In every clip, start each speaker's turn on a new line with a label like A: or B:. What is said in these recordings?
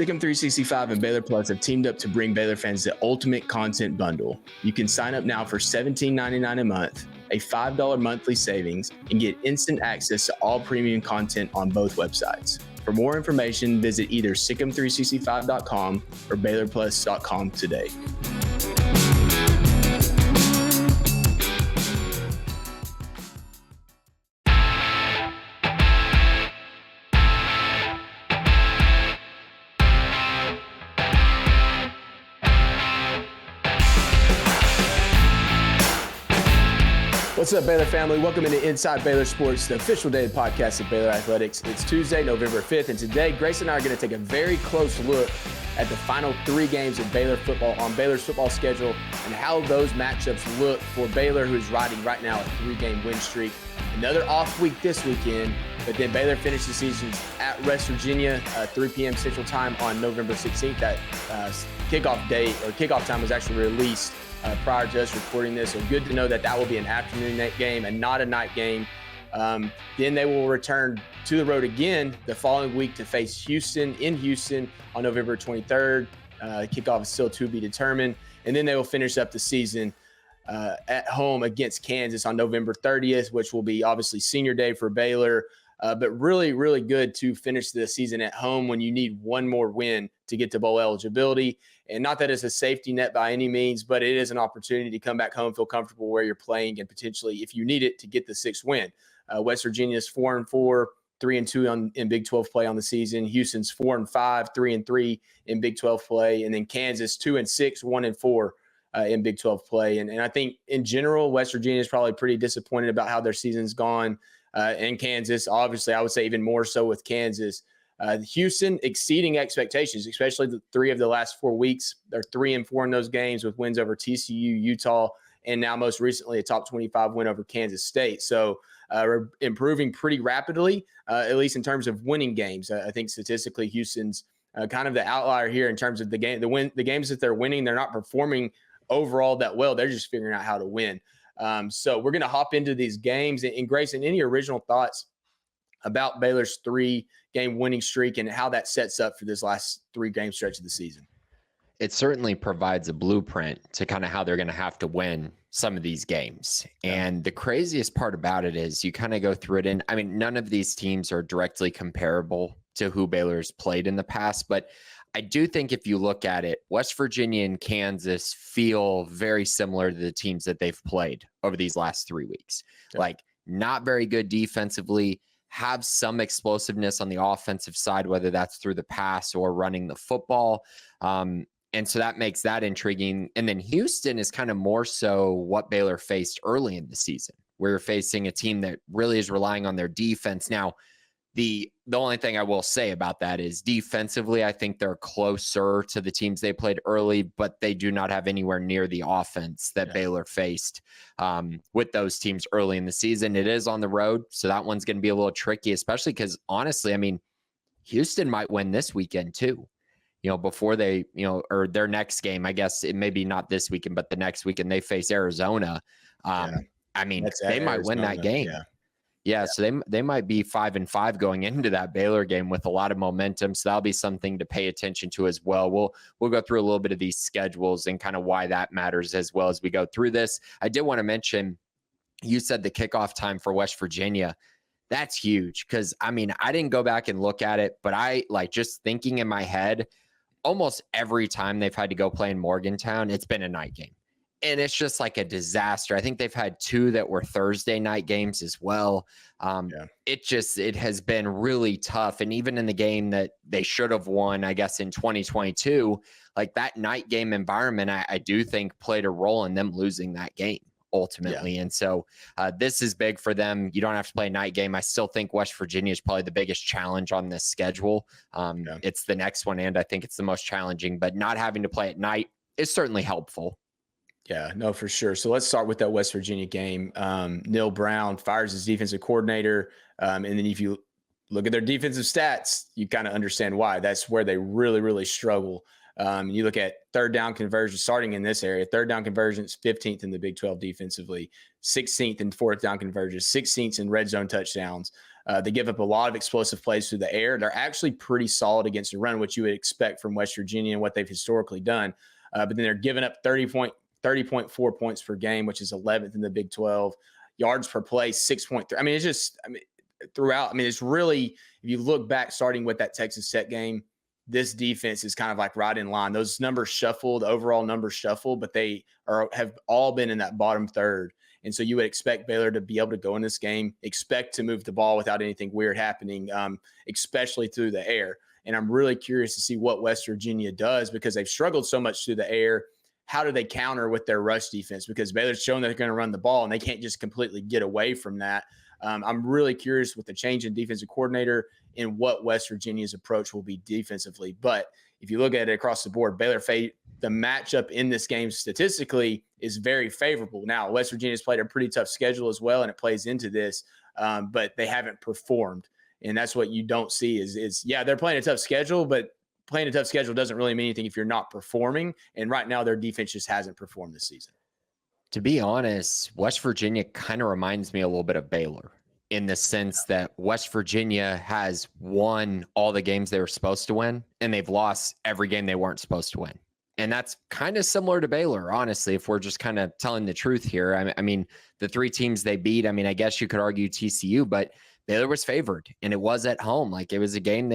A: Sikkim 365 and Baylor Plus have teamed up to bring Baylor fans the ultimate content bundle. You can sign up now for $17.99 a month, a $5 monthly savings, and get instant access to all premium content on both websites. For more information, visit either sikkim365.com or baylorplus.com today. What's up, Baylor family? Welcome into Inside Baylor Sports, the official daily podcast of Baylor Athletics. It's Tuesday, November 5th, and today Grace and I are going to take a very close look at the final 3 games of Baylor football on Baylor's football schedule and how those matchups look for Baylor, who's riding right now a 3-game win streak. Another off week this weekend, but then Baylor finished the season at West Virginia, 3 p.m. Central Time on November 16th. That kickoff time was actually released prior to us recording this. So good to know that will be an afternoon game and not a night game. Then they will return to the road again the following week to face Houston in Houston on November 23rd. Kickoff is still to be determined. And then they will finish up the season at home against Kansas on November 30th, which will be obviously senior day for Baylor. But really, really good to finish the season at home when you need one more win to get to bowl eligibility. And not that it's a safety net by any means, but it is an opportunity to come back home, feel comfortable where you're playing, and potentially, if you need it, to get the 6th win. West Virginia's 4-4, 3-2 in Big 12 play on the season. Houston's 4-5, 3-3 in Big 12 play. And then Kansas 2-6, 1-4 in Big 12 play. And I think in general, West Virginia is probably pretty disappointed about how their season's gone. And Kansas, obviously, I would say even more so with Kansas. Houston exceeding expectations, especially the 3 of the last 4 weeks. They're 3-4 in those games with wins over TCU, Utah, and now most recently a top 25 win over Kansas State. So we're improving pretty rapidly, at least in terms of winning games. I think statistically Houston's kind of the outlier here in terms of the games that they're winning. They're not performing overall that well. They're just figuring out how to win. So we're going to hop into these games. And Grace, any original thoughts about Baylor's 3-game winning streak and how that sets up for this last 3-game stretch of the season?
B: It certainly provides a blueprint to kind of how they're going to have to win some of these games. Yeah. And the craziest part about it is you kind of go through it. And I mean, none of these teams are directly comparable to who Baylor's played in the past, but I do think if you look at it, West Virginia and Kansas feel very similar to the teams that they've played over these last 3 weeks. Yeah. Like, not very good defensively, have some explosiveness on the offensive side, whether that's through the pass or running the football. And so that makes that intriguing. And then Houston is kind of more so what Baylor faced early in the season. We're facing a team that really is relying on their defense. Now, the only thing I will say about that is defensively, I think they're closer to the teams they played early, but they do not have anywhere near the offense that Baylor faced with those teams early in the season. It is on the road, so that one's going to be a little tricky, especially because, honestly, I mean, Houston might win this weekend too. Before they, or their next game, I guess it may be not this weekend, but the next weekend they face Arizona. I mean, they might win that game. Yeah, so they might be 5-5 going into that Baylor game with a lot of momentum. So that'll be something to pay attention to as well. We'll go through a little bit of these schedules and kind of why that matters as well as we go through this. I did want to mention, you said the kickoff time for West Virginia. That's huge because, I mean, I didn't go back and look at it, but I just thinking in my head, almost every time they've had to go play in Morgantown, it's been a night game. And it's just like a disaster. I think they've had 2 that were Thursday night games as well. It has been really tough. And even in the game that they should have won, I guess, in 2022, like that night game environment, I do think played a role in them losing that game ultimately. And so this is big for them. You don't have to play a night game. I still think West Virginia is probably the biggest challenge on this schedule. It's the next one, and I think it's the most challenging. But not having to play at night is certainly helpful.
A: Yeah, no, for sure. So let's start with that West Virginia game. Neil Brown fires his defensive coordinator. And then if you look at their defensive stats, you kind of understand why. That's where they really, really struggle. You look at third down conversion starting in this area. Third down conversions, 15th in the Big 12 defensively, 16th in fourth down conversions, 16th in red zone touchdowns. They give up a lot of explosive plays through the air. They're actually pretty solid against the run, which you would expect from West Virginia and what they've historically done. But then they're giving up 30.4 points per game, which is 11th in the Big 12. Yards per play, 6.3. I mean, it's just, throughout. I mean, it's really, if you look back, starting with that Texas Tech game, this defense is kind of like right in line. Those numbers shuffled, overall numbers shuffled, but they have all been in that bottom third. And so you would expect Baylor to be able to go in this game, expect to move the ball without anything weird happening, especially through the air. And I'm really curious to see what West Virginia does, because they've struggled so much through the air. How do they counter with their rush defense? Because Baylor's shown that they're going to run the ball, and they can't just completely get away from that. I'm really curious with the change in defensive coordinator and what West Virginia's approach will be defensively. But if you look at it across the board, the matchup in this game statistically is very favorable. Now, West Virginia's played a pretty tough schedule as well, and it plays into this, but they haven't performed. And that's what you don't see is they're playing a tough schedule, but playing a tough schedule doesn't really mean anything if you're not performing. And right now, their defense just hasn't performed this season.
B: To be honest, West Virginia kind of reminds me a little bit of Baylor, in the sense that West Virginia has won all the games they were supposed to win, and they've lost every game they weren't supposed to win. And that's kind of similar to Baylor, honestly, if we're just kind of telling the truth here. I mean, the three teams they beat, I mean, I guess you could argue TCU, but Baylor was favored, and it was at home. Like, it was a game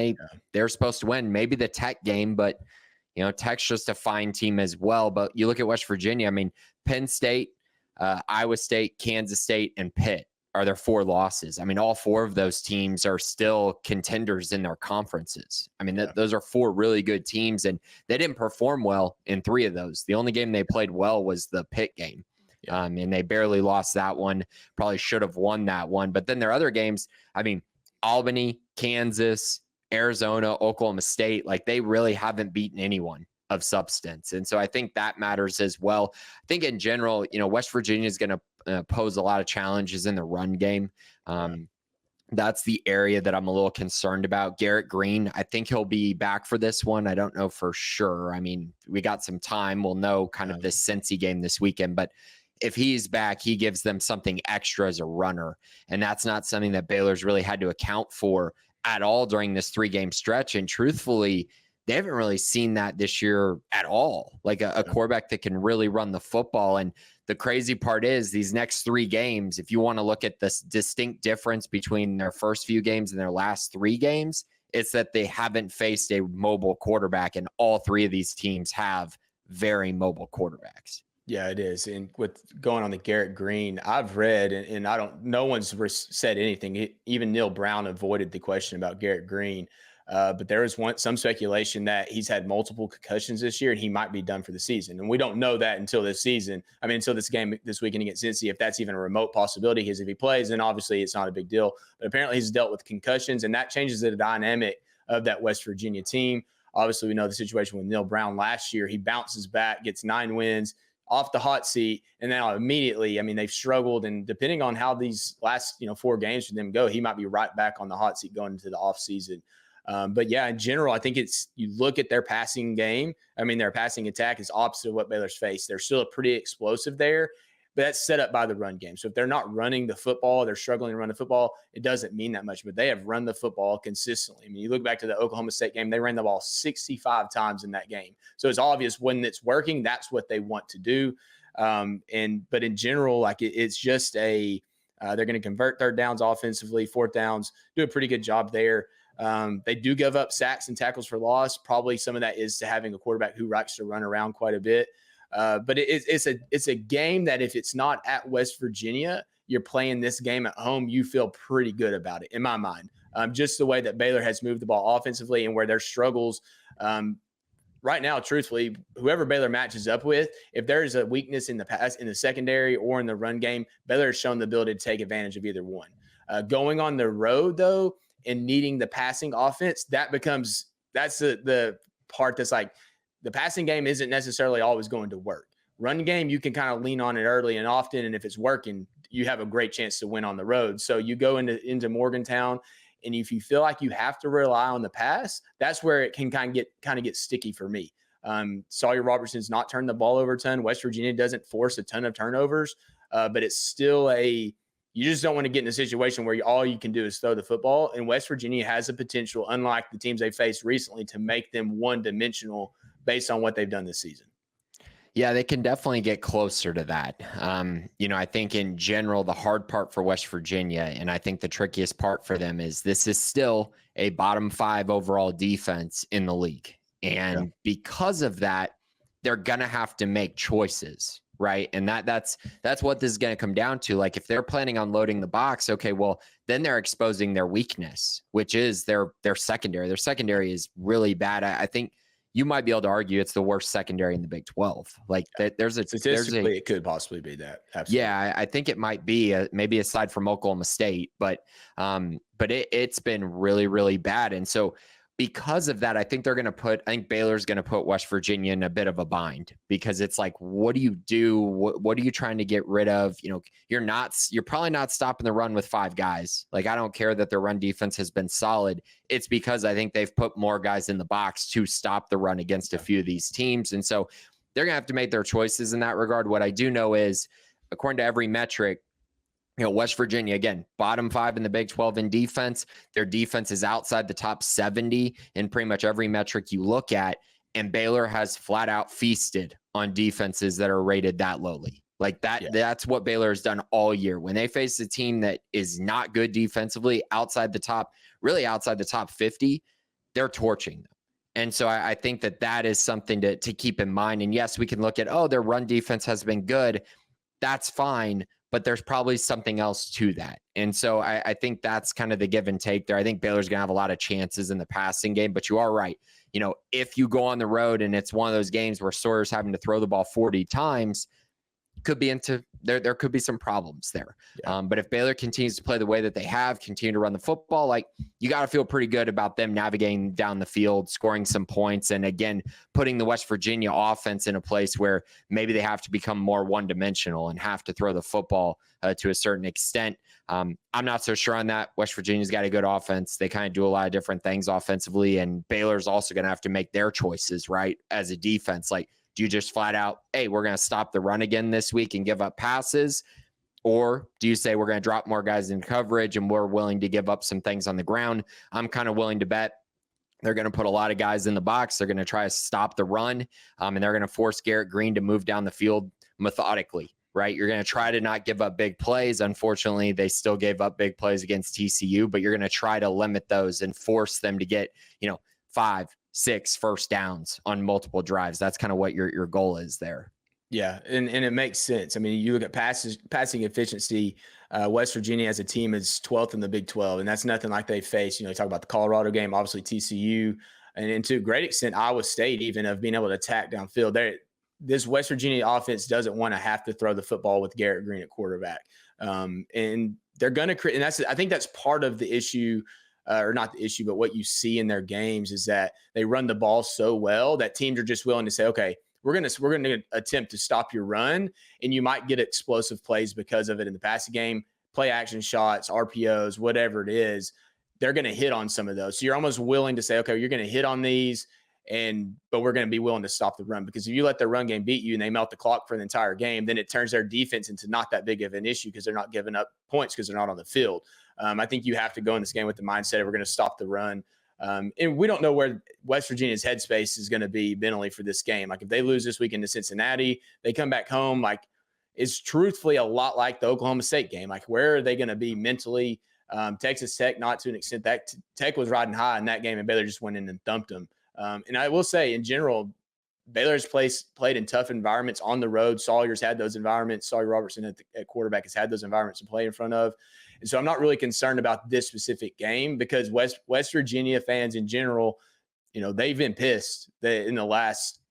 B: they're supposed to win. Maybe the Tech game, but, Tech's just a fine team as well. But you look at West Virginia, I mean, Penn State, Iowa State, Kansas State, and Pitt are their 4 losses. I mean, all 4 of those teams are still contenders in their conferences. I mean, those are 4 really good teams, and they didn't perform well in 3 of those. The only game they played well was the Pitt game, and they barely lost that one. Probably should have won that one. But then their other games, I mean, Albany, Kansas, Arizona, Oklahoma State, like, they really haven't beaten anyone of substance. And so I think that matters as well. I think in general, West Virginia is going to pose a lot of challenges in the run game. That's the area that I'm a little concerned about. Garrett Green, I think he'll be back for this one. I don't know for sure. I mean, we got some time. We'll know kind of this Cincy game this weekend, but if he's back, he gives them something extra as a runner. And that's not something that Baylor's really had to account for at all during this 3-game stretch. And truthfully, they haven't really seen that this year at all, like a quarterback that can really run the football. And the crazy part is these next 3 games, if you want to look at this distinct difference between their first few games and their last 3 games, it's that they haven't faced a mobile quarterback, and all 3 of these teams have very mobile quarterbacks.
A: Yeah, it is. And with going on the Garrett Green, I've read, and no one's said anything. Even Neil Brown avoided the question about Garrett Green. But there is some speculation that he's had multiple concussions this year, and he might be done for the season. And we don't know that until this season. I mean, until this game this weekend against Cincy, if that's even a remote possibility. Because if he plays, then obviously it's not a big deal. But apparently he's dealt with concussions, and that changes the dynamic of that West Virginia team. Obviously, we know the situation with Neil Brown last year. He bounces back, gets 9 wins, off the hot seat, and now immediately, I mean, they've struggled, and depending on how these last 4 games for them go, he might be right back on the hot seat going into the offseason. But yeah, in general, I think you look at their passing game. I mean, their passing attack is opposite of what Baylor's faced. They're still pretty explosive there, but that's set up by the run game. So if they're not running the football, they're struggling to run the football, it doesn't mean that much, but they have run the football consistently. I mean, you look back to the Oklahoma State game, they ran the ball 65 times in that game. So it's obvious when it's working, that's what they want to do. But in general, like it's just they're going to convert 3rd downs offensively, 4th downs, do a pretty good job there. They do give up sacks and tackles for loss. Probably some of that is to having a quarterback who likes to run around quite a bit. But it's a game that if it's not at West Virginia, you're playing this game at home, you feel pretty good about it, in my mind. Just the way that Baylor has moved the ball offensively and where their struggles right now, truthfully, whoever Baylor matches up with, if there is a weakness in the secondary or in the run game, Baylor has shown the ability to take advantage of either one. Going on the road, though, and needing the passing offense, that's the part that's like the passing game isn't necessarily always going to work. Run game, you can kind of lean on it early and often, and if it's working, you have a great chance to win on the road. So you go into Morgantown, and if you feel like you have to rely on the pass, that's where it can kind of get sticky for me. Sawyer Robertson's not turned the ball over a ton. West Virginia doesn't force a ton of turnovers, but it's still You just don't want to get in a situation where all you can do is throw the football. And West Virginia has the potential, unlike the teams they faced recently, to make them one-dimensional based on what they've done this season.
B: Yeah, they can definitely get closer to that. I think in general, the hard part for West Virginia, and I think the trickiest part for them, is this is still a bottom 5 overall defense in the league. And because of that, they're going to have to make choices, right? And that's what this is going to come down to. Like, if they're planning on loading the box, okay, well, then they're exposing their weakness, which is their secondary. Their secondary is really bad. I think you might be able to argue it's the worst secondary in the Big 12. Like,
A: Statistically, it could possibly be that. Absolutely.
B: Yeah, I think it might be maybe aside from Oklahoma State, but it's been really, really bad. And so because of that, I think Baylor's going to put West Virginia in a bit of a bind, because it's like, what do you do? What are you trying to get rid of? You're probably not stopping the run with 5 guys. Like, I don't care that their run defense has been solid. It's because I think they've put more guys in the box to stop the run against a few of these teams. And so they're going to have to make their choices in that regard. What I do know is, according to every metric, West Virginia, again, bottom 5 in the Big 12 in defense. Their defense is outside the top 70 in pretty much every metric you look at. And Baylor has flat out feasted on defenses that are rated that lowly. Like that, That's what Baylor has done all year. When they face a team that is not good defensively, outside the top 50, they're torching them. And so I think that is something to keep in mind. And yes, we can look at, their run defense has been good. That's fine. But there's probably something else to that. And so I think that's kind of the give and take there. I think Baylor's going to have a lot of chances in the passing game, but you are right. If you go on the road and it's one of those games where Sawyer's having to throw the ball 40 times, there could be some problems there. Yeah. But if Baylor continues to play the way that they have, continue to run the football, like, you got to feel pretty good about them navigating down the field, scoring some points, and again, putting the West Virginia offense in a place where maybe they have to become more one-dimensional and have to throw the football to a certain extent. I'm not so sure on that. West Virginia's got a good offense. They kind of do a lot of different things offensively, and Baylor's also going to have to make their choices, right, as a defense. Like, do you just flat out, hey, we're going to stop the run again this week and give up passes? Or do you say we're going to drop more guys in coverage and we're willing to give up some things on the ground? I'm kind of willing to bet they're going to put a lot of guys in the box. They're going to try to stop the run, and they're going to force Garrett Green to move down the field methodically, right? You're going to try to not give up big plays. Unfortunately, they still gave up big plays against TCU, but you're going to try to limit those and force them to get, 5-6 first downs on multiple drives. That's kind of what your goal is there.
A: Yeah, and it makes sense. I mean, you look at passing efficiency. West Virginia as a team is 12th in the Big 12, and that's nothing like they faced. You talk about the Colorado game, obviously TCU, and to a great extent, Iowa State, even, of being able to attack downfield. This West Virginia offense doesn't want to have to throw the football with Garrett Green at quarterback, and they're going to create. And I think that's part of the issue. Or not the issue, but what you see in their games is that they run the ball so well that teams are just willing to say, okay, we're going to attempt to stop your run, and you might get explosive plays because of it in the passing game, play action shots, RPOs, whatever it is. They're going to hit on some of those. So you're almost willing to say, okay, you're going to hit on these, but we're going to be willing to stop the run, because if you let their run game beat you and they melt the clock for the entire game, then it turns their defense into not that big of an issue because they're not giving up points because they're not on the field. I think you have to go in this game with the mindset of we're going to stop the run. And we don't know where West Virginia's headspace is going to be mentally for this game. Like, if they lose this weekend to Cincinnati, they come back home, like, it's truthfully a lot like the Oklahoma State game. Like, where are they going to be mentally? Texas Tech, not to an extent. That Tech was riding high in that game, and Baylor just went in and thumped them. And I will say, in general, Baylor's played in tough environments on the road. Sawyer's had those environments. Sawyer Robertson at quarterback has had those environments to play in front of. And so I'm not really concerned about this specific game, because West Virginia fans in general, they've been pissed that in the last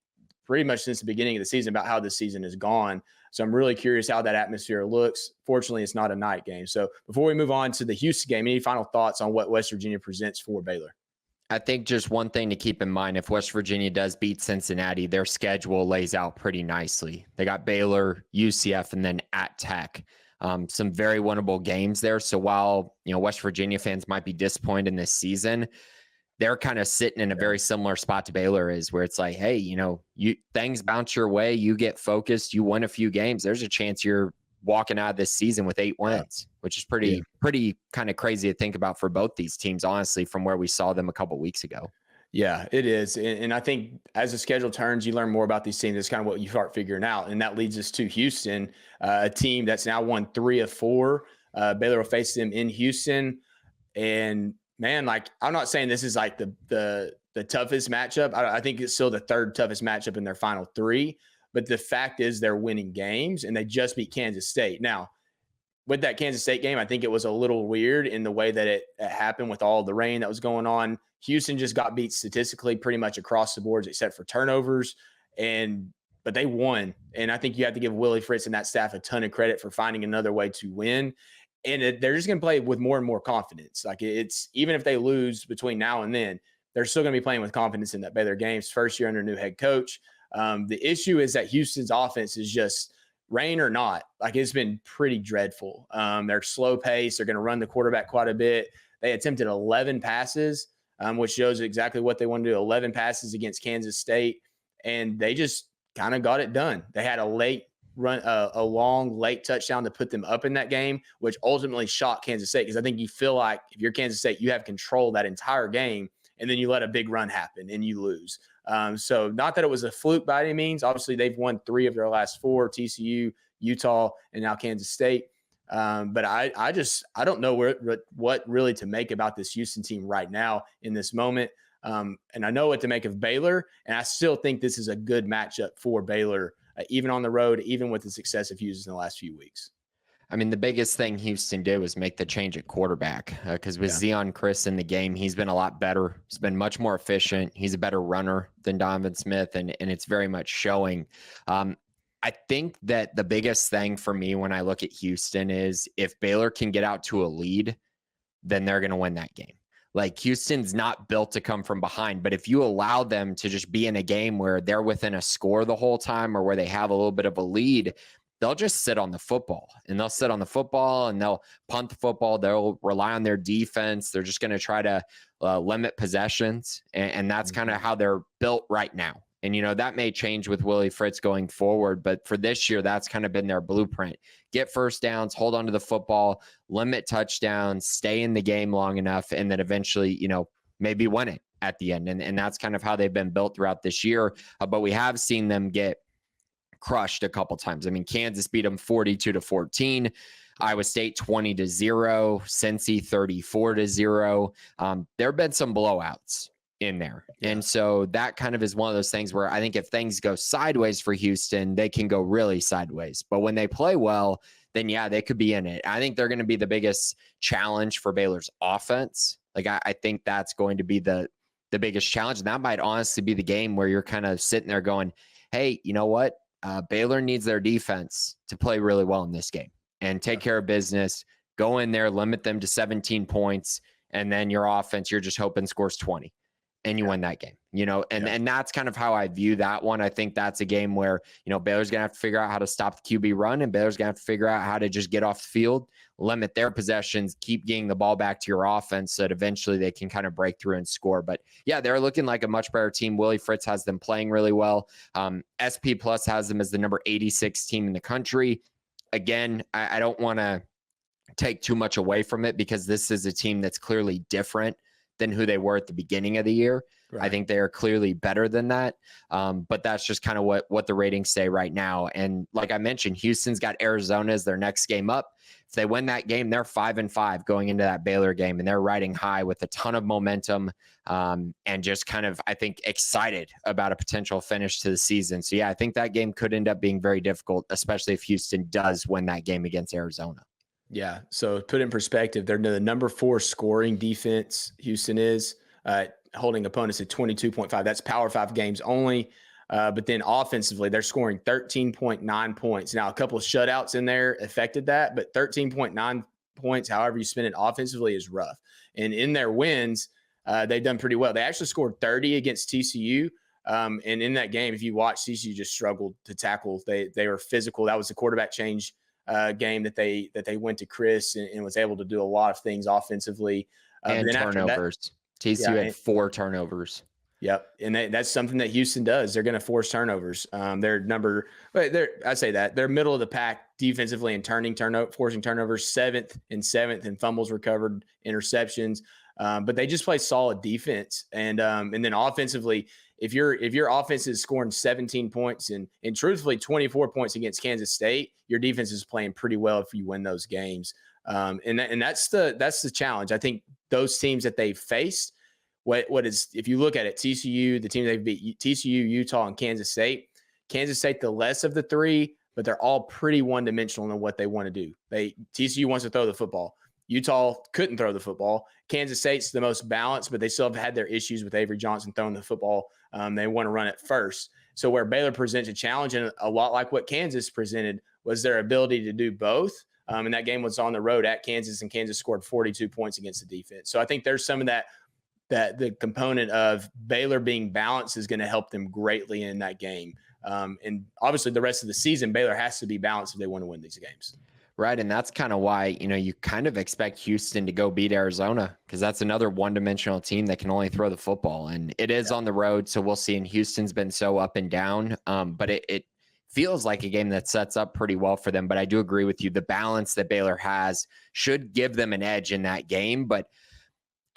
A: pretty much since the beginning of the season about how this season has gone. So I'm really curious how that atmosphere looks. Fortunately, it's not a night game. So before we move on to the Houston game, any final thoughts on what West Virginia presents for Baylor?
B: I think just one thing to keep in mind, if West Virginia does beat Cincinnati, their schedule lays out pretty nicely. They got Baylor, UCF, and then at Tech. Some very winnable games there. So while, West Virginia fans might be disappointed in this season, they're kind of sitting in a very similar spot to Baylor is, where it's like, hey, things bounce your way, you get focused, you win a few games, there's a chance you're walking out of this season with 8 wins, which is pretty kind of crazy to think about for both these teams, honestly, from where we saw them a couple weeks ago.
A: Yeah, it is. And I think as the schedule turns, you learn more about these teams. It's kind of what you start figuring out. And that leads us to Houston, a team that's now won 3 of 4. Baylor will face them in Houston. And man, like, I'm not saying this is like the toughest matchup. I think it's still the 3rd toughest matchup in their final 3. But the fact is they're winning games, and they just beat Kansas State. Now, with that Kansas State game, I think it was a little weird in the way that it happened with all the rain that was going on. Houston just got beat statistically pretty much across the boards except for turnovers, but they won. And I think you have to give Willie Fritz and that staff a ton of credit for finding another way to win. And they're just going to play with more and more confidence. Like, it's even if they lose between now and then, they're still going to be playing with confidence in that Baylor games. First year under new head coach. The issue is that Houston's offense is just, rain or not, like, it's been pretty dreadful. They're slow pace. They're going to run the quarterback quite a bit. They attempted 11 passes, which shows exactly what they want to do. 11 passes against Kansas State, and they just kind of got it done. They had a long late touchdown to put them up in that game, which ultimately shocked Kansas State, because I think you feel like if you're Kansas State, you have control that entire game, and then you let a big run happen and you lose. So not that it was a fluke by any means. Obviously, they've won 3 of their last 4, TCU, Utah, and now Kansas State. But I don't know what really to make about this Houston team right now in this moment. And I know what to make of Baylor, and I still think this is a good matchup for Baylor, even on the road, even with the success of Houston in the last few weeks.
B: I mean, the biggest thing Houston did was make the change at quarterback, because with Zion Chris in the game, he's been a lot better. He's been much more efficient. He's a better runner than Donovan Smith, and it's very much showing. I think that the biggest thing for me when I look at Houston is if Baylor can get out to a lead, then they're going to win that game. Like, Houston's not built to come from behind, but if you allow them to just be in a game where they're within a score the whole time, or where they have a little bit of a lead, they'll just sit on the football, and they'll punt the football. They'll rely on their defense. They're just going to try to limit possessions. And that's kind of how they're built right now. And, that may change with Willie Fritz going forward, but for this year, that's kind of been their blueprint. Get first downs, hold on to the football, limit touchdowns, stay in the game long enough, and then eventually, maybe win it at the end. And that's kind of how they've been built throughout this year. But we have seen them get crushed a couple times. I mean, Kansas beat them 42-14, Iowa State 20-0, Cincy 34-0. There have been some blowouts in there. Yeah. And so that kind of is one of those things where I think if things go sideways for Houston, they can go really sideways. But when they play well, then they could be in it. I think they're going to be the biggest challenge for Baylor's offense. Like, I think that's going to be the biggest challenge. And that might honestly be the game where you're kind of sitting there going, hey, you know what? Baylor needs their defense to play really well in this game and take care of business, go in there, limit them to 17 points, and then your offense, you're just hoping scores 20 and you win that game, and that's kind of how I view that one. I think that's a game where, Baylor's going to have to figure out how to stop the QB run, and Baylor's going to have to figure out how to just get off the field, limit their possessions, keep getting the ball back to your offense so that eventually they can kind of break through and score. But they're looking like a much better team. Willie Fritz has them playing really well. SP Plus has them as the number 86 team in the country. Again, I don't want to take too much away from it, because this is a team that's clearly different than who they were at the beginning of the year. Right. I think they are clearly better than that. But that's just kind of what the ratings say right now. And like I mentioned, Houston's got Arizona as their next game up. If they win that game, they're 5-5 going into that Baylor game, and they're riding high with a ton of momentum, and just kind of, I think, excited about a potential finish to the season. So I think that game could end up being very difficult, especially if Houston does win that game against Arizona.
A: Yeah. So put in perspective, they're the number 4 scoring defense. Houston is holding opponents at 22.5. That's Power 5 games only. But then offensively, they're scoring 13.9 points. Now, a couple of shutouts in there affected that, but 13.9 points, however you spin it offensively, is rough. And in their wins, they've done pretty well. They actually scored 30 against TCU. And in that game, if you watch, TCU just struggled to tackle. They were physical. That was the quarterback change game that they went to Chris and was able to do a lot of things offensively.
B: And turnovers. TCU had 4 turnovers.
A: Yep. And that's something that Houston does. They're going to force turnovers. They're middle of the pack defensively in forcing turnovers, seventh in fumbles recovered, interceptions. But they just play solid defense. And then offensively, if your offense is scoring 17 points and truthfully 24 points against Kansas State, your defense is playing pretty well if you win those games. And that's the challenge. I think those teams that they faced, if you look at it, TCU, the team they've beat, TCU, Utah, and Kansas State, the less of the three, but they're all pretty one-dimensional in what they want to do. TCU wants to throw the football. Utah couldn't throw the football. Kansas State's the most balanced, but they still have had their issues with Avery Johnson throwing the football. They want to run it first. So where Baylor presents a challenge, and a lot like what Kansas presented, was their ability to do both. And that game was on the road at Kansas, and Kansas scored 42 points against the defense. So I think there's some of that the component of Baylor being balanced is going to help them greatly in that game. And obviously the rest of the season, Baylor has to be balanced if they want to win these games.
B: Right. And that's kind of why, you kind of expect Houston to go beat Arizona, because that's another one-dimensional team that can only throw the football. And it is on the road, so we'll see. And Houston's been so up and down. But it feels like a game that sets up pretty well for them. But I do agree with you. The balance that Baylor has should give them an edge in that game. But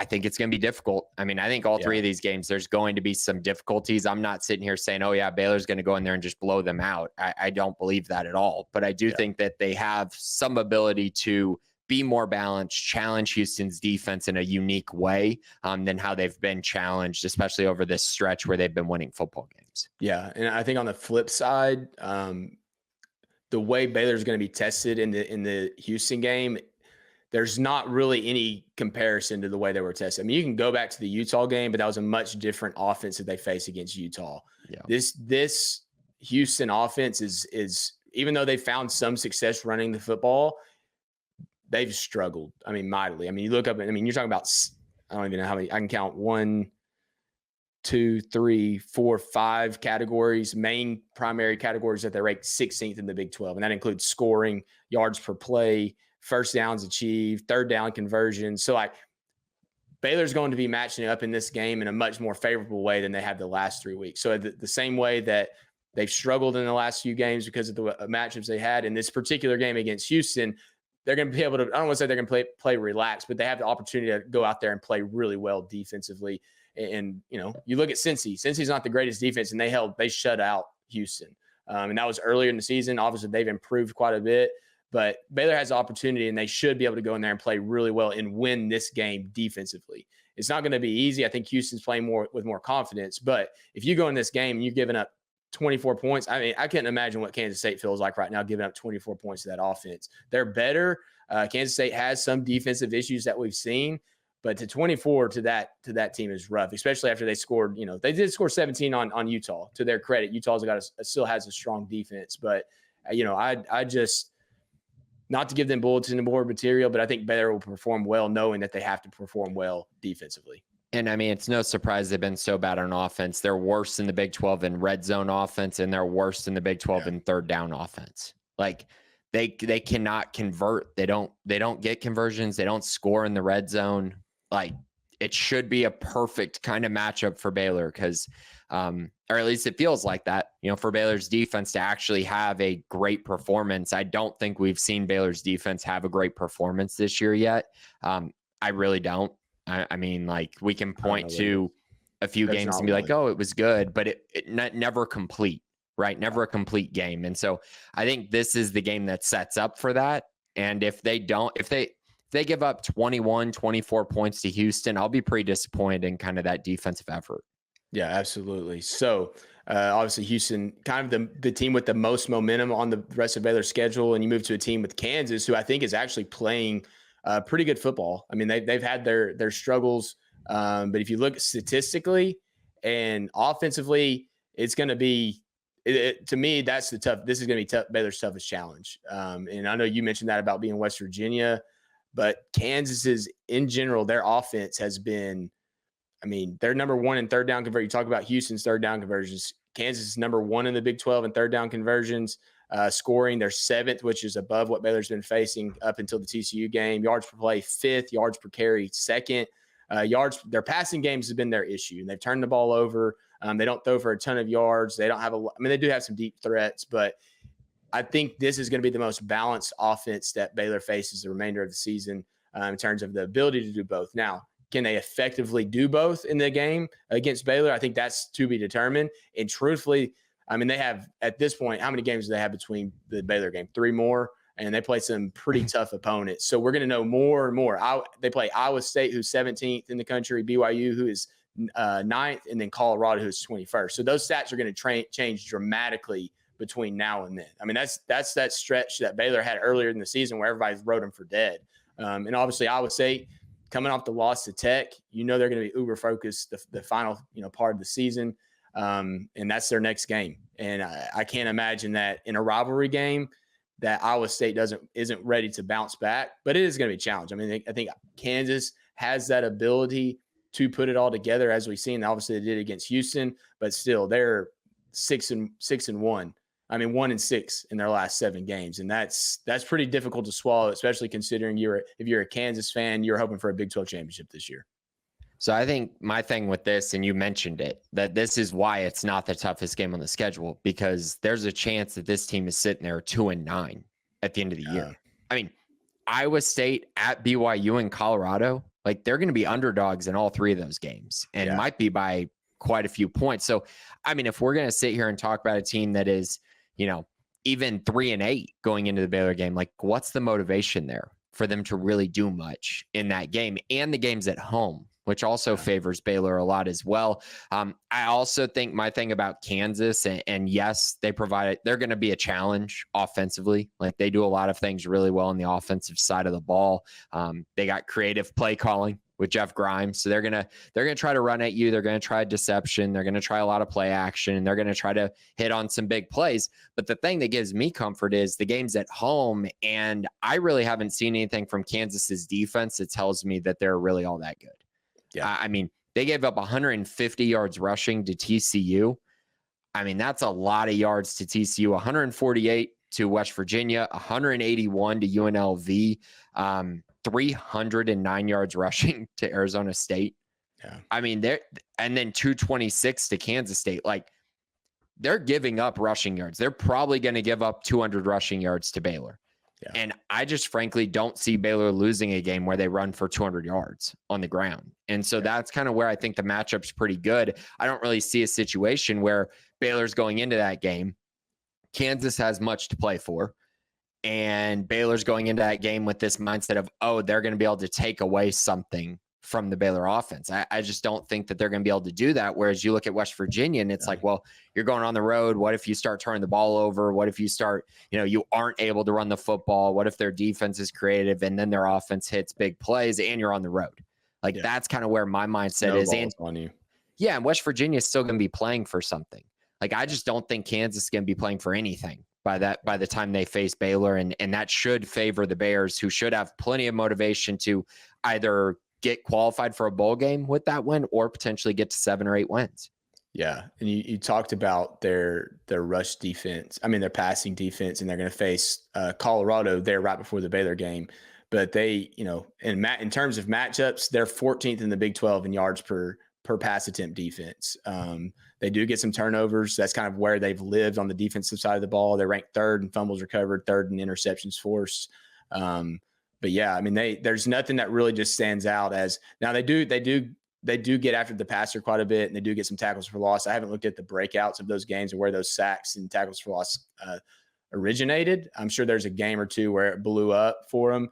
B: I think it's going to be difficult. I mean, I think all three of these games, there's going to be some difficulties. I'm not sitting here saying, oh, yeah, Baylor's going to go in there and just blow them out. I don't believe that at all. But I do think that they have some ability to be more balanced, challenge Houston's defense in a unique way than how they've been challenged, especially over this stretch where they've been winning football games.
A: Yeah, and I think on the flip side, the way Baylor's going to be tested in the Houston game, there's not really any comparison to the way they were tested. I mean, you can go back to the Utah game, but that was a much different offense that they faced against Utah. Yeah. This Houston offense is even though they found some success running the football, they've struggled. I mean, mightily. I mean, you look up, I mean, you're talking about, I don't even know how many, I can count 1, 2, 3, 4, 5 categories, main primary categories that they ranked 16th in the Big 12. And that includes scoring, yards per play, first downs achieved, third down conversions. So like Baylor's going to be matching up in this game in a much more favorable way than they have the last 3 weeks. So the same way that they've struggled in the last few games because of the matchups they had in this particular game against Houston, they're going to be able to, I don't want to say they're going to play relaxed, but they have the opportunity to go out there and play really well defensively. And you look at Cincy. Cincy's not the greatest defense, and they shut out Houston. And that was earlier in the season. Obviously, they've improved quite a bit. But Baylor has the opportunity, and they should be able to go in there and play really well and win this game defensively. It's not going to be easy. I think Houston's playing with more confidence. But if you go in this game and you're giving up 24 points, I mean, I can't imagine what Kansas State feels like right now, giving up 24 points to that offense. They're better. Kansas State has some defensive issues that we've seen, but to 24 to that team is rough, especially after they scored. They did score 17 on Utah. To their credit, Utah's still has a strong defense, but I just. Not to give them bulletin board material, but I think Baylor will perform well knowing that they have to perform well defensively.
B: And I mean, it's no surprise they've been so bad on offense. They're worse in the Big 12 in red zone offense, and they're worse in the Big 12 in third down offense. Like they cannot convert. They don't get conversions. They don't score in the red zone. Like it should be a perfect kind of matchup for Baylor because or at least it feels like that, for Baylor's defense to actually have a great performance. I don't think we've seen Baylor's defense have a great performance this year yet. I really don't. I mean, like we can point to a few games and be like, oh, it was good, but it never complete, right? Never a complete game. And so I think this is the game that sets up for that. And if they give up 21, 24 points to Houston, I'll be pretty disappointed in kind of that defensive effort.
A: Yeah, absolutely. So obviously Houston, kind of the team with the most momentum on the rest of Baylor's schedule, and you move to a team with Kansas, who I think is actually playing pretty good football. I mean, they've had their struggles, but if you look statistically and offensively, it's going to be to me this is going to be Baylor's toughest challenge. And I know you mentioned that about being West Virginia, but Kansas's in general, their offense has been. I mean, they're number one in third down conversion. You talk about Houston's third down conversions. Kansas is number one in the Big 12 in third down conversions. Scoring, they're 7th, which is above what Baylor's been facing up until the TCU game. Yards per play, 5th. Yards per carry, 2nd. Yards, their passing games has been their issue, and they've turned the ball over. They don't throw for a ton of yards. They don't have they do have some deep threats, but I think this is going to be the most balanced offense that Baylor faces the remainder of the season in terms of the ability to do both. Now, can they effectively do both in the game against Baylor? I think that's to be determined. And truthfully, they have, at this point, how many games do they have between the Baylor game? 3 more, and they play some pretty tough opponents. So we're going to know more and more. They play Iowa State, who's 17th in the country, BYU, who is 9th, and then Colorado, who's 21st. So those stats are going to change dramatically between now and then. That's that stretch that Baylor had earlier in the season where everybody wrote them for dead. And obviously, Iowa State, coming off the loss to Tech, they're going to be uber focused the final part of the season, and that's their next game. And I can't imagine that in a rivalry game that Iowa State isn't ready to bounce back, but it is going to be a challenge. I think Kansas has that ability to put it all together, as we've seen. Obviously, they did against Houston, but still, they're 6-1. 1-6 in their last 7 games. And that's pretty difficult to swallow, especially considering if you're a Kansas fan, you're hoping for a Big 12 championship this year.
B: So I think my thing with this, and you mentioned it, that this is why it's not the toughest game on the schedule, because there's a chance that this team is sitting there 2-9 at the end of the year. Iowa State at BYU and Colorado, they're going to be underdogs in all 3 of those games, and might be by quite a few points. So, if we're going to sit here and talk about a team that is, even 3-8 going into the Baylor game, what's the motivation there for them to really do much in that game? And the game's at home, which also favors Baylor a lot as well. I also think my thing about Kansas, and yes, they're going to be a challenge offensively. They do a lot of things really well on the offensive side of the ball. They got creative play calling with Jeff Grimes. So they're going to try to run at you. They're going to try deception. They're going to try a lot of play action, and they're going to try to hit on some big plays. But the thing that gives me comfort is the game's at home, and I really haven't seen anything from Kansas's defense that tells me that they're really all that good. Yeah. They gave up 150 yards rushing to TCU. That's a lot of yards to TCU, 148 to West Virginia, 181 to UNLV. 309 yards rushing to Arizona State. Yeah. And then 226 to Kansas State. They're giving up rushing yards. They're probably going to give up 200 rushing yards to Baylor. Yeah. And I just frankly don't see Baylor losing a game where they run for 200 yards on the ground. And so that's kind of where I think the matchup's pretty good. I don't really see a situation where Baylor's going into that game. Kansas has much to play for. And Baylor's going into that game with this mindset of, they're going to be able to take away something from the Baylor offense. I just don't think that they're going to be able to do that. Whereas you look at West Virginia and it's you're going on the road. What if you start turning the ball over? What if you start, you aren't able to run the football? What if their defense is creative and then their offense hits big plays and you're on the road? That's kind of where my mindset is. And
A: on you.
B: Yeah. And West Virginia is still going to be playing for something. I just don't think Kansas is going to be playing for anything by the time they face Baylor. And that should favor the Bears, who should have plenty of motivation to either get qualified for a bowl game with that win or potentially get to 7 or 8 wins.
A: Yeah. And you talked about their rush defense. Their passing defense, and they're going to face Colorado there right before the Baylor game. But they, in terms of matchups, they're 14th in the Big 12 in yards per pass attempt defense. They do get some turnovers. That's kind of where they've lived on the defensive side of the ball. They're ranked 3rd in fumbles recovered, 3rd in interceptions forced. But yeah, there's nothing that really just stands out as now. They do get after the passer quite a bit, and they do get some tackles for loss. I haven't looked at the breakouts of those games or where those sacks and tackles for loss originated. I'm sure there's a game or two where it blew up for them.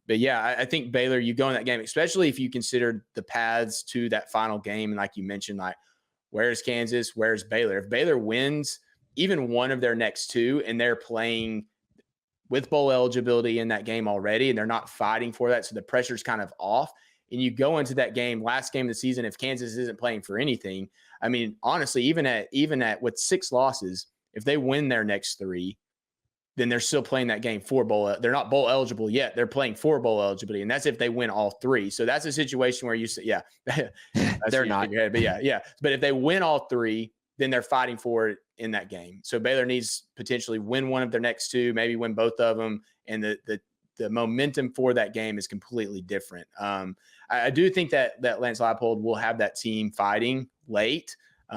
A: But yeah, I think Baylor, you go in that game, especially if you consider the paths to that final game. And like you mentioned, where's Kansas? Where's Baylor? If Baylor wins even one of their next 2, and they're playing with bowl eligibility in that game already, and they're not fighting for that, so the pressure's kind of off, and you go into that game, last game of the season, if Kansas isn't playing for anything, honestly, even at with 6 losses, if they win their next 3, then they're still playing that game for bowl. They're not bowl eligible yet. They're playing for bowl eligibility, and that's if they win all 3. So that's a situation where you say,
B: they're not.
A: But yeah. But if they win all 3, then they're fighting for it in that game. So Baylor needs potentially win one of their next 2, maybe win both of them, and the the momentum for that game is completely different. I do think that Lance Leipold will have that team fighting late.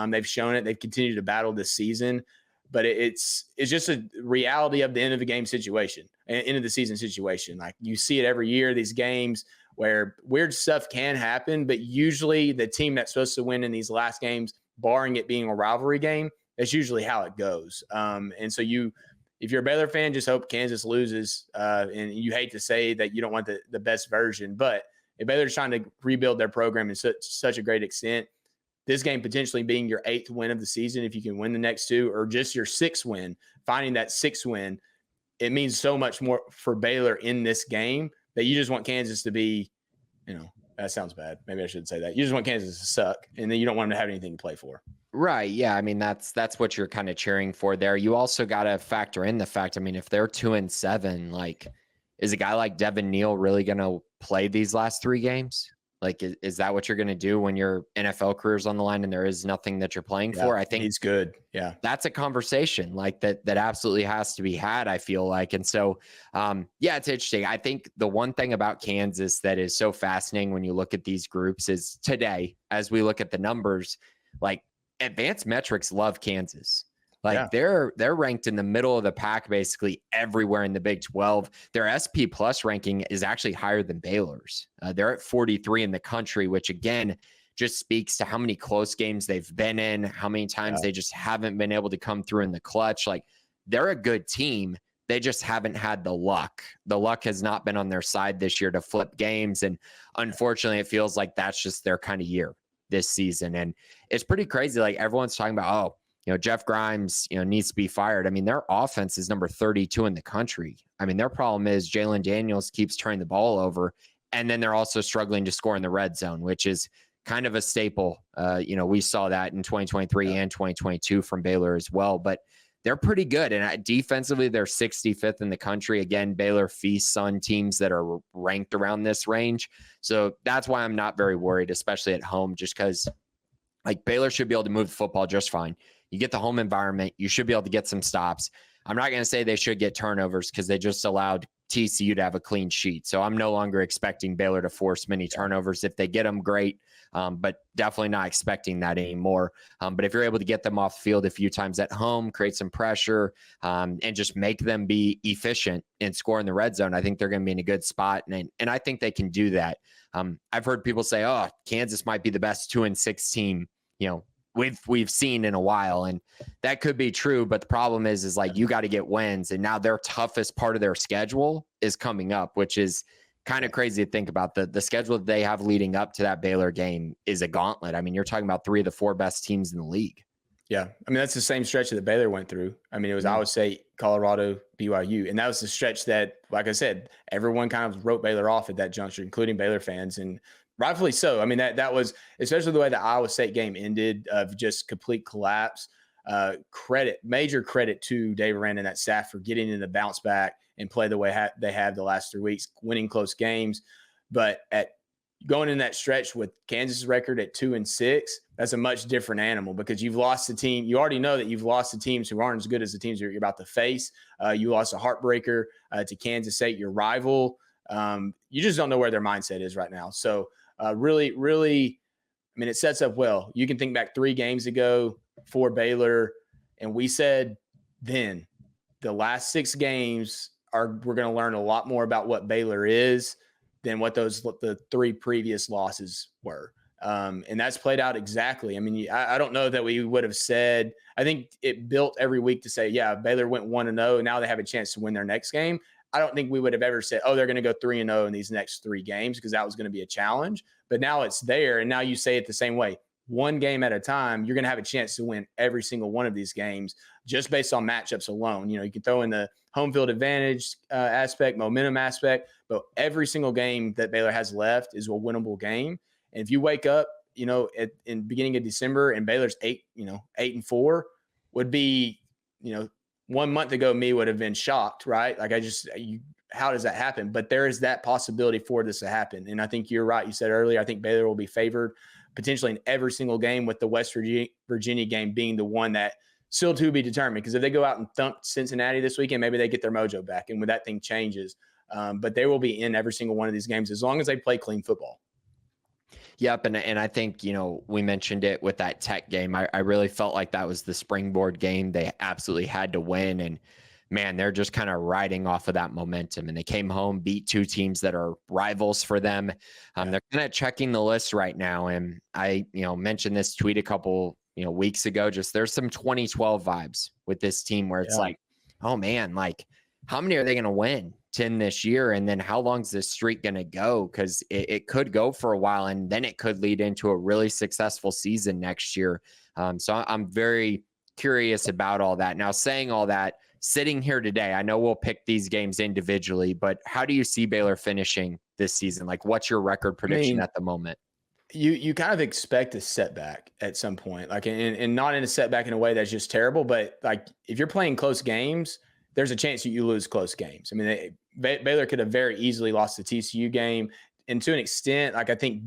A: They've shown it. They've continued to battle this season, but it's just a reality of the end of the game situation, end of the season situation. Like you see it every year, these games where weird stuff can happen, but usually the team that's supposed to win in these last games, barring it being a rivalry game, that's usually how it goes. And so if you're a Baylor fan, just hope Kansas loses. And you hate to say that you don't want the best version, but if Baylor's trying to rebuild their program in such a great extent, this game potentially being your 8th win of the season, if you can win the next 2, or just your 6th win, finding that 6th win, it means so much more for Baylor in this game that you just want Kansas to be, that sounds bad. Maybe I shouldn't say that. You just want Kansas to suck, and then you don't want them to have anything to play for.
B: Right. Yeah. I mean, that's what you're kind of cheering for there. You also got to factor in the fact, I mean, if they're 2-7, like, is a guy like Devin Neal really going to play these last 3 games? Like, is that what you're going to do when your NFL career is on the line and there is nothing that you're playing for? I think
A: he's good. Yeah.
B: That's a conversation like that absolutely has to be had, I feel like. And so, yeah, it's interesting. I think the one thing about Kansas that is so fascinating when you look at these groups is today, as we look at the numbers, like advanced metrics love Kansas. Like they're ranked in the middle of the pack basically everywhere in the Big 12. Their SP Plus ranking is actually higher than Baylor's. They're at 43 in the country, which again just speaks to how many close games they've been in, how many times they just haven't been able to come through in the clutch. Like they're a good team. They just haven't had the luck. The luck has not been on their side this year to flip games. And unfortunately, it feels like that's just their kind of year this season. And it's pretty crazy. Like everyone's talking about, Jeff Grimes, needs to be fired. I mean, their offense is number 32 in the country. I mean, their problem is Jalen Daniels keeps turning the ball over, and then they're also struggling to score in the red zone, which is kind of a staple. We saw that in 2023 and 2022 from Baylor as well, but they're pretty good. And defensively, they're 65th in the country. Again, Baylor feasts on teams that are ranked around this range. So that's why I'm not very worried, especially at home, just because like Baylor should be able to move the football just fine. You get the home environment, you should be able to get some stops. I'm not going to say they should get turnovers because they just allowed TCU to have a clean sheet. So I'm no longer expecting Baylor to force many turnovers. If they get them, great, but definitely not expecting that anymore. But if you're able to get them off the field a few times at home, create some pressure, and just make them be efficient and score in the red zone, I think they're going to be in a good spot. And I think they can do that. I've heard people say, Kansas might be the best 2-6 team, we've seen in a while, and that could be true, but the problem is like you got to get wins, and now their toughest part of their schedule is coming up, which is kind of crazy to think about. The schedule that they have leading up to that Baylor game is a gauntlet. I mean, you're talking about 3 of the 4 best teams in the league. Yeah.
A: I mean, that's the same stretch that Baylor went through. I mean, it was Iowa State, Colorado, BYU, and that was the stretch that, like I said, everyone kind of wrote Baylor off at that juncture, including Baylor fans, and rightfully so. I mean, that was, especially the way the Iowa State game ended, of just complete collapse. Major credit to Dave Aranda and that staff for getting in the bounce back and play the way they have the last 3 weeks, winning close games. But going in that stretch with Kansas' record at 2-6, that's a much different animal, because you've lost the team. You already know that you've lost the teams who aren't as good as the teams you're about to face. You lost a heartbreaker to Kansas State, your rival. You just don't know where their mindset is right now. So really, I mean, it sets up well. You can think back 3 games ago for Baylor, and we said then the last 6 games we're going to learn a lot more about what Baylor is than what the 3 previous losses were. And that's played out exactly. I mean, I don't know that we would have said, I think it built every week to say, yeah, Baylor went 1-0, and now they have a chance to win their next game. I don't think we would have ever said, they're going to go 3-0 in these next 3 games, because that was going to be a challenge. But now it's there, and now you say it the same way. 1 game at a time, you're going to have a chance to win every single one of these games just based on matchups alone. You can throw in the home field advantage aspect, momentum aspect, but every single game that Baylor has left is a winnable game. And if you wake up, in beginning of December and Baylor's 8-4 would be, 1 month ago, me would have been shocked, right? Like how does that happen? But there is that possibility for this to happen. And I think you're right. You said earlier, I think Baylor will be favored potentially in every single game, with the West Virginia game being the one that still to be determined. Because if they go out and thump Cincinnati this weekend, maybe they get their mojo back, and when that thing changes. but they will be in every single one of these games as long as they play clean football.
B: Yep. And I think, we mentioned it with that Tech game. I really felt like that was the springboard game. They absolutely had to win. And man, they're just kind of riding off of that momentum. And they came home, beat two teams that are rivals for them. They're kind of checking the list right now. And I, mentioned this tweet a couple, weeks ago, just there's some 2012 vibes with this team where it's like, oh man, like how many are they going to win? 10 this year, and then how long's this streak going to go? Because it could go for a while, and then it could lead into a really successful season next year. So I'm very curious about all that. Now, saying all that, sitting here today, I know we'll pick these games individually, but how do you see Baylor finishing this season? Like, what's your record prediction at the moment?
A: You kind of expect a setback at some point, like, and not in a setback in a way that's just terrible, but like if you're playing close games, there's a chance that you lose close games. I mean, Baylor could have very easily lost the TCU game, and to an extent, like I think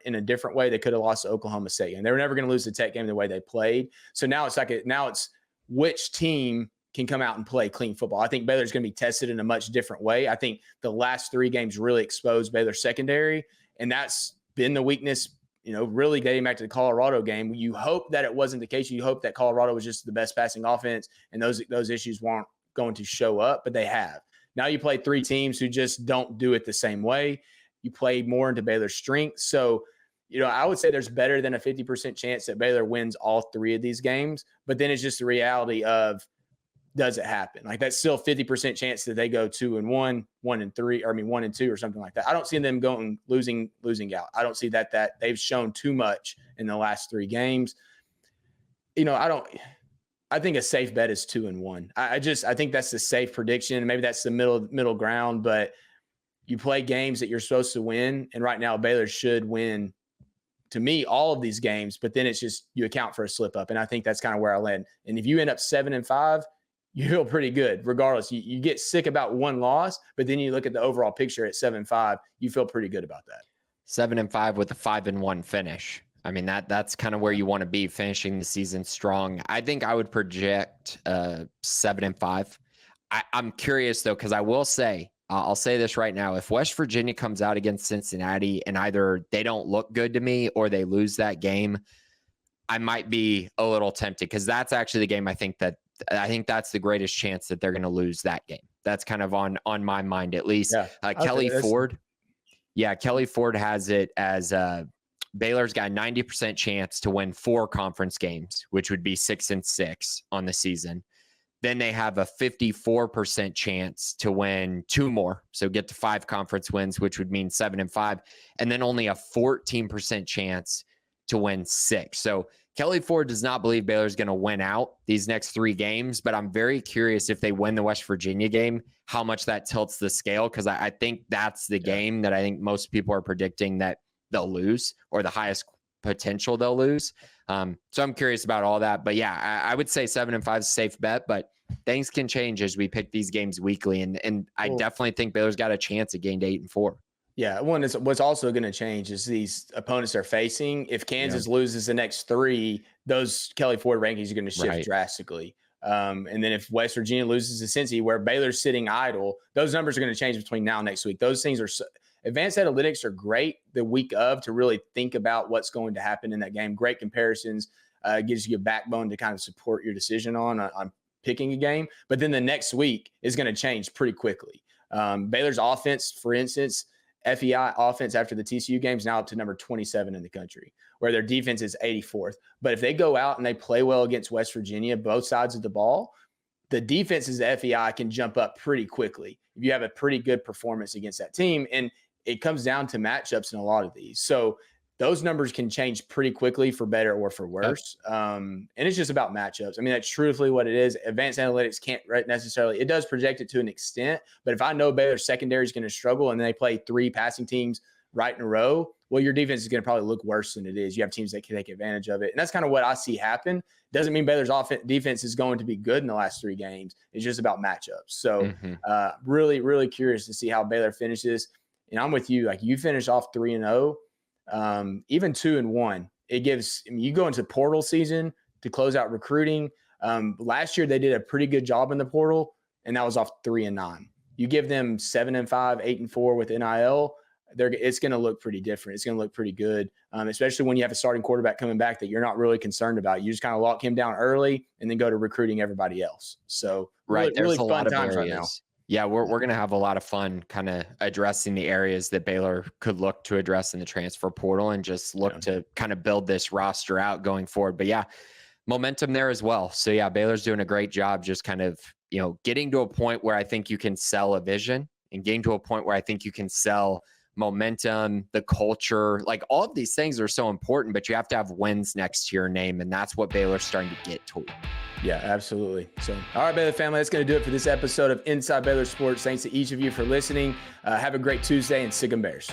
A: in a different way, they could have lost to Oklahoma State, and they were never going to lose the Tech game the way they played. So now it's which team can come out and play clean football. I think Baylor's going to be tested in a much different way. I think the last three games really exposed Baylor's secondary, and that's been the weakness. Really dating back to the Colorado game. You hope that it wasn't the case. You hope that Colorado was just the best passing offense, and those issues weren't going to show up, but they have. Now you play three teams who just don't do it the same way. You play more into Baylor's strengths. So, I would say there's better than a 50% chance that Baylor wins all three of these games, but then it's just the reality of, does it happen? Like that's still 50% chance that they go 2-1, 1-3, or 1-2 or something like that. I don't see them going losing out. I don't see that they've shown too much in the last three games. I think a safe bet is 2-1. I think that's the safe prediction. Maybe that's the middle ground, but you play games that you're supposed to win. And right now Baylor should win, to me, all of these games, but then it's just, you account for a slip up. And I think that's kind of where I land. And if you end up 7-5, you feel pretty good. Regardless, you get sick about one loss, but then you look at the overall picture at 7-5, you feel pretty good about that.
B: 7-5 with a 5-1 finish. I mean, that's kind of where you want to be, finishing the season strong. I think I would project 7-5. I'm curious though, because I will say, I'll say this right now. If West Virginia comes out against Cincinnati and either they don't look good to me or they lose that game, I might be a little tempted, because that's actually the game I think that's the greatest chance that they're going to lose that game. That's kind of on my mind, at least. Yeah. Kelly Ford. Yeah. Kelly Ford has it as Baylor's got a 90% chance to win 4 conference games, which would be 6-6 on the season. Then they have a 54% chance to win 2 more. So get to 5 conference wins, which would mean 7-5. And then only a 14% chance to win 6. So Kelly Ford does not believe Baylor's going to win out these next 3 games, but I'm very curious if they win the West Virginia game, how much that tilts the scale. Because I think that's the game that I think most people are predicting that they'll lose, or the highest potential they'll lose. So I'm curious about all that. But yeah, I would say 7-5 is a safe bet, but things can change as we pick these games weekly. And I definitely think Baylor's got a chance at getting to 8-4.
A: Yeah. What's also going to change is these opponents they're facing. If Kansas loses the next 3, those Kelly Ford rankings are going to shift drastically. And then if West Virginia loses to Cincy, where Baylor's sitting idle, those numbers are going to change between now and next week. Those things are advanced analytics are great the week of to really think about what's going to happen in that game. Great comparisons, gives you a backbone to kind of support your decision on picking a game. But then the next week is going to change pretty quickly. Baylor's offense, for instance, FEI offense after the TCU game is now up to number 27 in the country, where their defense is 84th. But if they go out and they play well against West Virginia, both sides of the ball, the defenses at FEI can jump up pretty quickly if you have a pretty good performance against that team. And it comes down to matchups in a lot of these. So those numbers can change pretty quickly for better or for worse. And it's just about matchups. I mean, that's truthfully what it is. Advanced analytics can't necessarily, it does project it to an extent, but if I know Baylor's secondary is going to struggle and they play 3 passing teams right in a row, well, your defense is going to probably look worse than it is. You have teams that can take advantage of it. And that's kind of what I see happen. Doesn't mean Baylor's defense is going to be good in the last 3 games. It's just about matchups. So really, really curious to see how Baylor finishes. And I'm with you. Like, you finish off 3-0, even 2-1. It gives, you go into portal season to close out recruiting. Last year they did a pretty good job in the portal, and that was off 3-9. You give them 7-5, 8-4 with NIL, it's going to look pretty different. It's going to look pretty good, especially when you have a starting quarterback coming back that you're not really concerned about. You just kind of lock him down early and then go to recruiting everybody else. So
B: right, there's
A: really
B: a lot
A: fun
B: of
A: times
B: areas.
A: right now.
B: Yeah, we're going to have a lot of fun kind of addressing the areas that Baylor could look to address in the transfer portal and just look to kind of build this roster out going forward. But yeah, momentum there as well. So yeah, Baylor's doing a great job just kind of, getting to a point where I think you can sell a vision and getting to a point where I think you can sell momentum, the culture, like all of these things are so important, but you have to have wins next to your name. And that's what Baylor's starting to get to.
A: Yeah, absolutely. So, all right, Baylor family, that's going to do it for this episode of Inside Baylor Sports. Thanks to each of you for listening. Have a great Tuesday, and Sick 'em Bears.